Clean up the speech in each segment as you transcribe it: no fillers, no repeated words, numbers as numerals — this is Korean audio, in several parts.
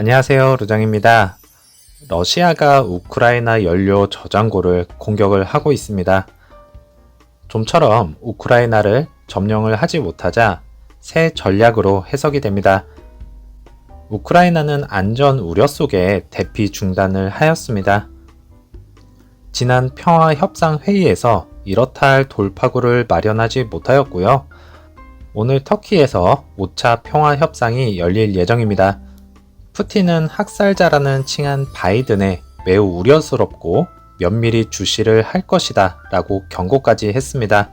안녕하세요, 루장입니다. 러시아가 우크라이나 연료 저장고를 공격을 하고 있습니다. 좀처럼 우크라이나를 점령을 하지 못하자 새 전략으로 해석이 됩니다. 우크라이나는 안전 우려 속에 대피 중단을 하였습니다. 지난 평화협상회의에서 이렇다 할 돌파구를 마련하지 못하였고요. 오늘 터키에서 5차 평화협상이 열릴 예정입니다. 푸틴은 학살자라는 칭한 바이든에 매우 우려스럽고 면밀히 주시를 할 것이다 라고 경고까지 했습니다.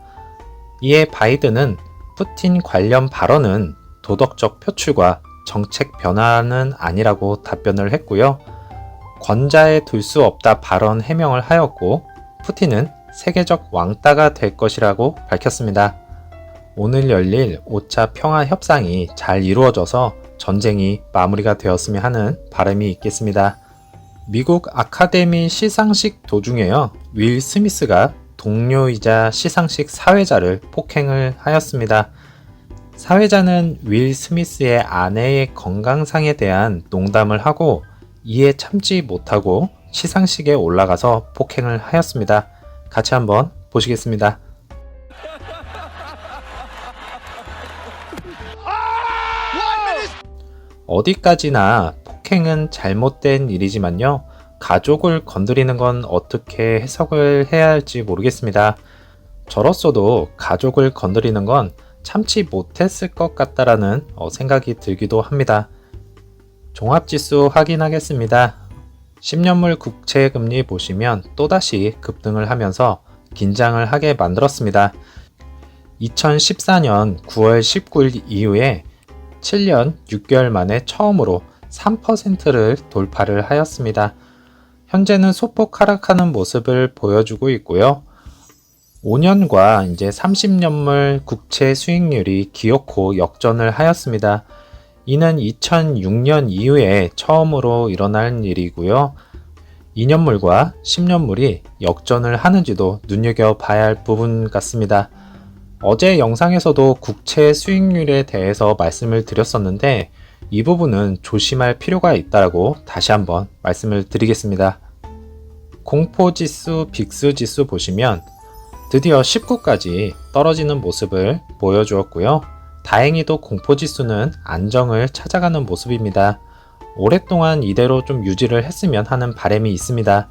이에 바이든은 푸틴 관련 발언은 도덕적 표출과 정책 변화는 아니라고 답변을 했고요. 권자에 둘 수 없다 발언 해명을 하였고 푸틴은 세계적 왕따가 될 것이라고 밝혔습니다. 오늘 열릴 5차 평화협상이 잘 이루어져서 전쟁이 마무리가 되었으면 하는 바람이 있겠습니다. 미국 아카데미 시상식 도중에요. 윌 스미스가 동료이자 시상식 사회자를 폭행을 하였습니다. 사회자는 윌 스미스의 아내의 건강상에 대한 농담을 하고 이에 참지 못하고 시상식에 올라가서 폭행을 하였습니다. 같이 한번 보시겠습니다. 어디까지나 폭행은 잘못된 일이지만요. 가족을 건드리는 건 어떻게 해석을 해야 할지 모르겠습니다. 저로서도 가족을 건드리는 건 참지 못했을 것 같다라는 생각이 들기도 합니다. 종합지수 확인하겠습니다. 10년물 국채금리 보시면 또다시 급등을 하면서 긴장을 하게 만들었습니다. 2014년 9월 19일 이후에 7년 6개월 만에 처음으로 3%를 돌파를 하였습니다. 현재는 소폭 하락하는 모습을 보여주고 있고요. 5년과 이제 30년물 국채 수익률이 기어코 역전을 하였습니다. 이는 2006년 이후에 처음으로 일어난 일이고요. 2년물과 10년물이 역전을 하는지도 눈여겨봐야 할 부분 같습니다. 어제 영상에서도 국채 수익률에 대해서 말씀을 드렸었는데 이 부분은 조심할 필요가 있다고 다시 한번 말씀을 드리겠습니다. 공포지수, 빅스지수 보시면 드디어 19까지 떨어지는 모습을 보여주었고요. 다행히도 공포지수는 안정을 찾아가는 모습입니다. 오랫동안 이대로 좀 유지를 했으면 하는 바람이 있습니다.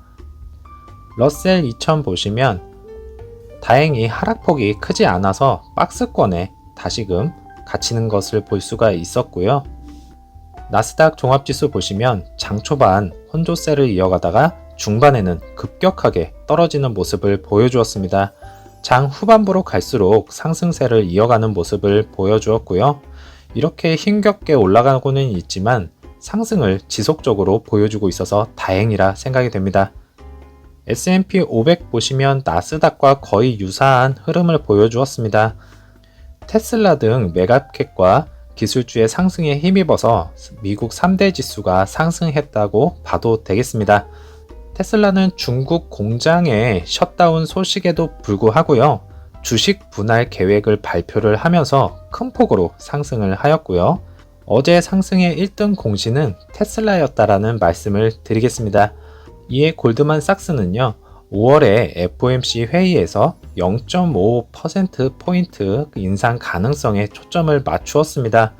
러셀 2000 보시면 다행히 하락폭이 크지 않아서 박스권에 다시금 갇히는 것을 볼 수가 있었고요. 나스닥 종합지수 보시면 장 초반 혼조세를 이어가다가 중반에는 급격하게 떨어지는 모습을 보여주었습니다. 장 후반부로 갈수록 상승세를 이어가는 모습을 보여주었고요. 이렇게 힘겹게 올라가고는 있지만 상승을 지속적으로 보여주고 있어서 다행이라 생각이 됩니다. S&P 500 보시면 나스닥과 거의 유사한 흐름을 보여주었습니다. 테슬라 등 메가캡과 기술주의 상승에 힘입어서 미국 3대 지수가 상승했다고 봐도 되겠습니다. 테슬라는 중국 공장의 셧다운 소식에도 불구하고요. 주식 분할 계획을 발표를 하면서 큰 폭으로 상승을 하였고요. 어제 상승의 1등 공신은 테슬라였다라는 말씀을 드리겠습니다. 이에 골드만삭스는요. 5월에 FOMC 회의에서 0.5%포인트 인상 가능성에 초점을 맞추었습니다.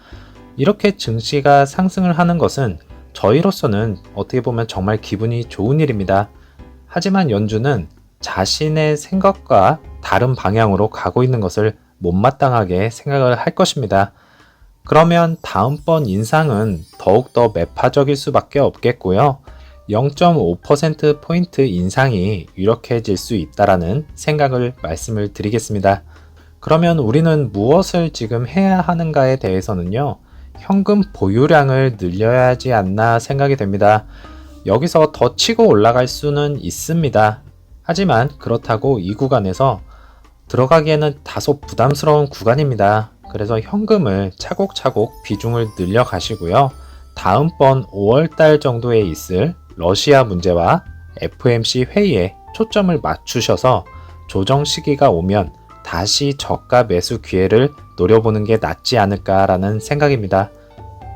이렇게 증시가 상승을 하는 것은 저희로서는 어떻게 보면 정말 기분이 좋은 일입니다. 하지만 연준은 자신의 생각과 다른 방향으로 가고 있는 것을 못마땅하게 생각을 할 것입니다. 그러면 다음번 인상은 더욱더 매파적일 수밖에 없겠고요. 0.5%포인트 인상이 유력해질 수 있다라는 생각을 말씀을 드리겠습니다. 그러면 우리는 무엇을 지금 해야 하는가에 대해서는요. 현금 보유량을 늘려야 하지 않나 생각이 됩니다. 여기서 더 치고 올라갈 수는 있습니다. 하지만 그렇다고 이 구간에서 들어가기에는 다소 부담스러운 구간입니다. 그래서 현금을 차곡차곡 비중을 늘려 가시고요. 다음번 5월달 정도에 있을 러시아 문제와 FOMC 회의에 초점을 맞추셔서 조정 시기가 오면 다시 저가 매수 기회를 노려보는 게 낫지 않을까라는 생각입니다.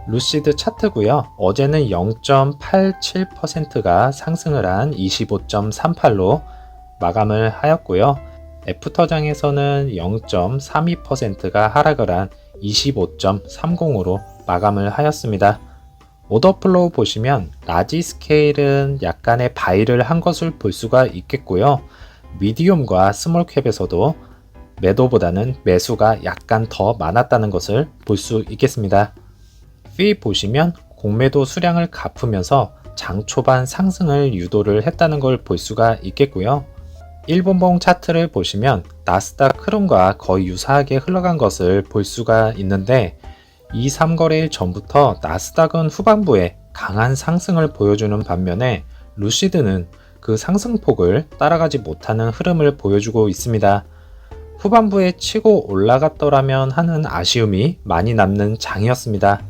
루시드 차트고요. 어제는 0.87%가 상승을 한 25.38로 마감을 하였고요. 애프터장에서는 0.32%가 하락을 한 25.30으로 마감을 하였습니다. 오더플로우 보시면 라지 스케일은 약간의 바이를 한 것을 볼 수가 있겠고요. 미디움과 스몰캡에서도 매도보다는 매수가 약간 더 많았다는 것을 볼 수 있겠습니다. 피 보시면 공매도 수량을 갚으면서 장 초반 상승을 유도를 했다는 걸 볼 수가 있겠고요. 일본봉 차트를 보시면 나스닥 흐름과 거의 유사하게 흘러간 것을 볼 수가 있는데 2, 3거래일 전부터 나스닥은 후반부에 강한 상승을 보여주는 반면에 루시드는 그 상승폭을 따라가지 못하는 흐름을 보여주고 있습니다. 후반부에 치고 올라갔더라면 하는 아쉬움이 많이 남는 장이었습니다.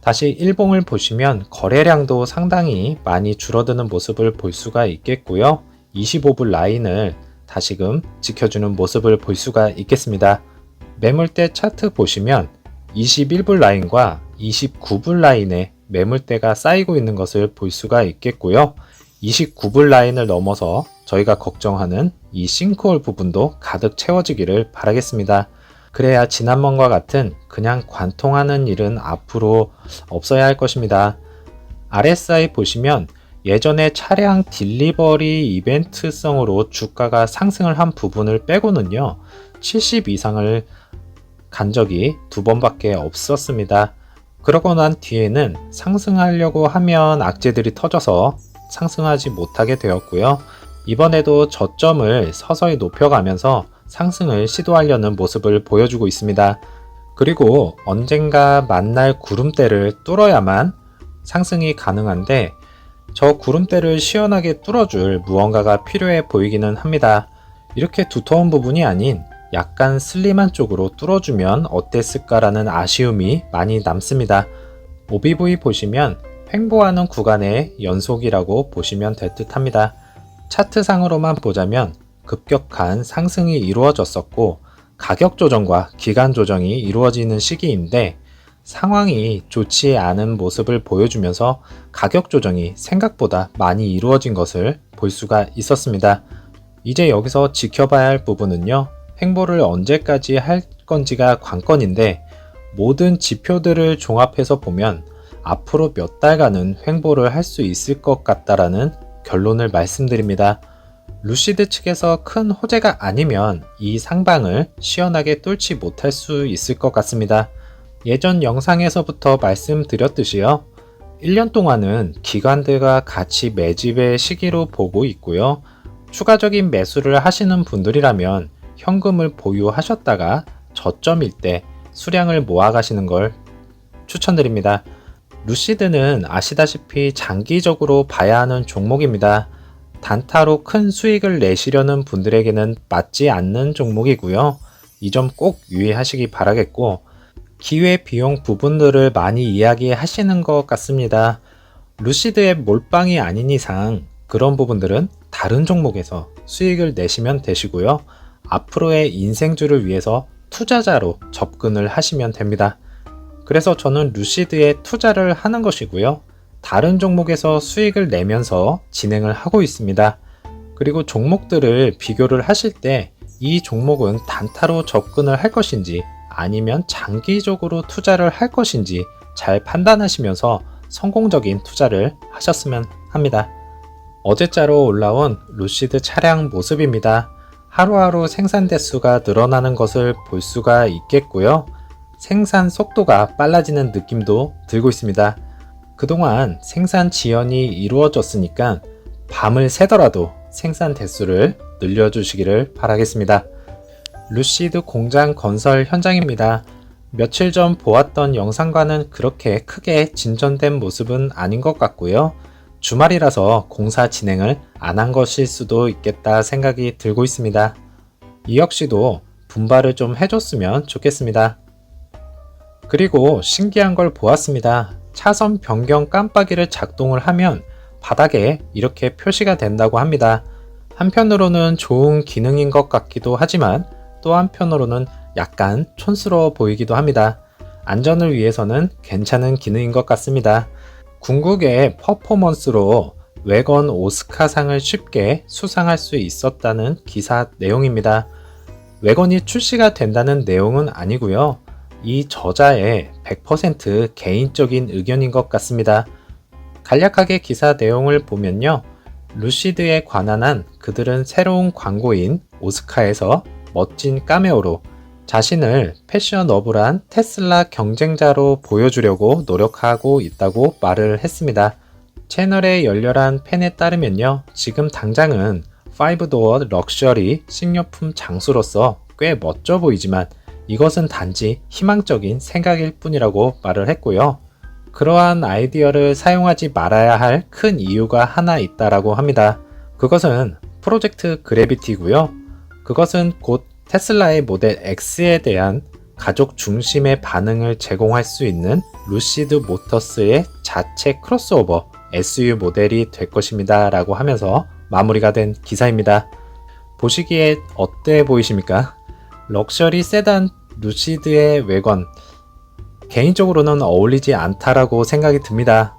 다시 일봉을 보시면 거래량도 상당히 많이 줄어드는 모습을 볼 수가 있겠고요. 25불 라인을 다시금 지켜주는 모습을 볼 수가 있겠습니다. 매물대 차트 보시면 21불 라인과 29불 라인에 매물대가 쌓이고 있는 것을 볼 수가 있겠고요. 29불 라인을 넘어서 저희가 걱정하는 이 싱크홀 부분도 가득 채워지기를 바라겠습니다. 그래야 지난번과 같은 그냥 관통하는 일은 앞으로 없어야 할 것입니다. RSI 보시면 예전에 차량 딜리버리 이벤트성으로 주가가 상승을 한 부분을 빼고는요 70 이상을 간 적이 2번밖에 없었습니다. 그러고 난 뒤에는 상승하려고 하면 악재들이 터져서 상승하지 못하게 되었고요. 이번에도 저점을 서서히 높여가면서 상승을 시도하려는 모습을 보여주고 있습니다. 그리고 언젠가 만날 구름대를 뚫어야만 상승이 가능한데 저 구름대를 시원하게 뚫어줄 무언가가 필요해 보이기는 합니다. 이렇게 두터운 부분이 아닌 약간 슬림한 쪽으로 뚫어주면 어땠을까라는 아쉬움이 많이 남습니다. OBV 보시면 횡보하는 구간의 연속이라고 보시면 될 듯 합니다. 차트상으로만 보자면 급격한 상승이 이루어졌었고 가격 조정과 기간 조정이 이루어지는 시기인데 상황이 좋지 않은 모습을 보여주면서 가격 조정이 생각보다 많이 이루어진 것을 볼 수가 있었습니다. 이제 여기서 지켜봐야 할 부분은요. 횡보를 언제까지 할 건지가 관건인데 모든 지표들을 종합해서 보면 앞으로 몇 달간은 횡보를 할 수 있을 것 같다라는 결론을 말씀드립니다. 루시드 측에서 큰 호재가 아니면 이 상방을 시원하게 뚫지 못할 수 있을 것 같습니다. 예전 영상에서부터 말씀드렸듯이요. 1년 동안은 기관들과 같이 매집의 시기로 보고 있고요. 추가적인 매수를 하시는 분들이라면 현금을 보유하셨다가 저점일 때 수량을 모아 가시는 걸 추천드립니다. 루시드는 아시다시피 장기적으로 봐야 하는 종목입니다. 단타로 큰 수익을 내시려는 분들에게는 맞지 않는 종목이고요. 이 점 꼭 유의하시기 바라겠고 기회 비용 부분들을 많이 이야기하시는 것 같습니다. 루시드의 몰빵이 아닌 이상 그런 부분들은 다른 종목에서 수익을 내시면 되시고요. 앞으로의 인생주를 위해서 투자자로 접근을 하시면 됩니다. 그래서 저는 루시드에 투자를 하는 것이고요. 다른 종목에서 수익을 내면서 진행을 하고 있습니다. 그리고 종목들을 비교를 하실 때 이 종목은 단타로 접근을 할 것인지 아니면 장기적으로 투자를 할 것인지 잘 판단하시면서 성공적인 투자를 하셨으면 합니다. 어제자로 올라온 루시드 차량 모습입니다. 하루하루 생산 대수가 늘어나는 것을 볼 수가 있겠고요. 생산 속도가 빨라지는 느낌도 들고 있습니다. 그동안 생산 지연이 이루어졌으니까 밤을 새더라도 생산 대수를 늘려주시기를 바라겠습니다. 루시드 공장 건설 현장입니다. 며칠 전 보았던 영상과는 그렇게 크게 진전된 모습은 아닌 것 같고요. 주말이라서 공사 진행을 안 한 것일 수도 있겠다 생각이 들고 있습니다. 이 역시도 분발을 좀 해줬으면 좋겠습니다. 그리고 신기한 걸 보았습니다. 차선 변경 깜빡이를 작동을 하면 바닥에 이렇게 표시가 된다고 합니다. 한편으로는 좋은 기능인 것 같기도 하지만 또 한편으로는 약간 촌스러워 보이기도 합니다. 안전을 위해서는 괜찮은 기능인 것 같습니다. 궁극의 퍼포먼스로 외건 오스카상을 쉽게 수상할 수 있었다는 기사 내용입니다. 외건이 출시가 된다는 내용은 아니고요. 이 저자의 100% 개인적인 의견인 것 같습니다. 간략하게 기사 내용을 보면요. 루시드에 관한 한 그들은 새로운 광고인 오스카에서 멋진 카메오로 자신을 패셔너블한 테슬라 경쟁자로 보여주려고 노력하고 있다고 말을 했습니다. 채널의 열렬한 팬에 따르면요. 지금 당장은 5도어 럭셔리 식료품 장수로서 꽤 멋져 보이지만 이것은 단지 희망적인 생각일 뿐이라고 말을 했고요. 그러한 아이디어를 사용하지 말아야 할 큰 이유가 하나 있다라고 합니다. 그것은 프로젝트 그래비티고요. 그것은 곧 테슬라의 모델 X에 대한 가족 중심의 반응을 제공할 수 있는 루시드 모터스의 자체 크로스오버 SU 모델이 될 것입니다 라고 하면서 마무리가 된 기사입니다. 보시기에 어때 보이십니까? 럭셔리 세단 루시드의 외관, 개인적으로는 어울리지 않다라고 생각이 듭니다.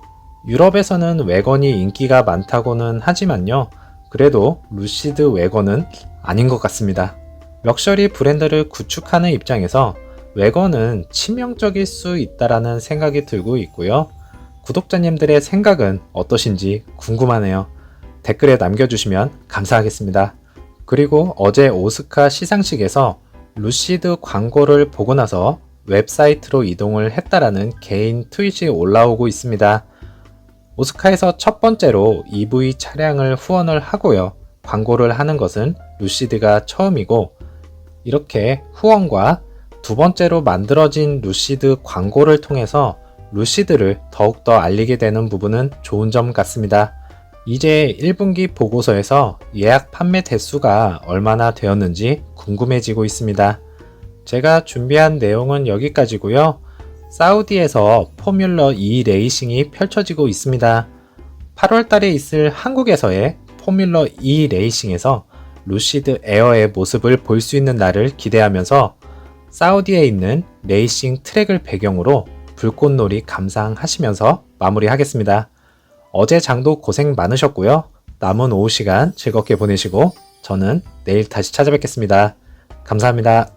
유럽에서는 외건이 인기가 많다고는 하지만요. 그래도 루시드 외건은 아닌 것 같습니다. 럭셔리 브랜드를 구축하는 입장에서 외건은 치명적일 수 있다라는 생각이 들고 있고요. 구독자님들의 생각은 어떠신지 궁금하네요. 댓글에 남겨주시면 감사하겠습니다. 그리고 어제 오스카 시상식에서 루시드 광고를 보고 나서 웹사이트로 이동을 했다라는 개인 트윗이 올라오고 있습니다. 오스카에서 첫 번째로 EV 차량을 후원을 하고요. 광고를 하는 것은 루시드가 처음이고 이렇게 후원과 두 번째로 만들어진 루시드 광고를 통해서 루시드를 더욱더 알리게 되는 부분은 좋은 점 같습니다. 이제 1분기 보고서에서 예약 판매 대수가 얼마나 되었는지 궁금해지고 있습니다. 제가 준비한 내용은 여기까지고요. 사우디에서 포뮬러 2 레이싱이 펼쳐지고 있습니다. 8월 달에 있을 한국에서의 포뮬러 2 레이싱에서 루시드 에어의 모습을 볼 수 있는 날을 기대하면서 사우디에 있는 레이싱 트랙을 배경으로 불꽃놀이 감상하시면서 마무리하겠습니다. 어제 장도 고생 많으셨고요. 남은 오후 시간 즐겁게 보내시고 저는 내일 다시 찾아뵙겠습니다. 감사합니다.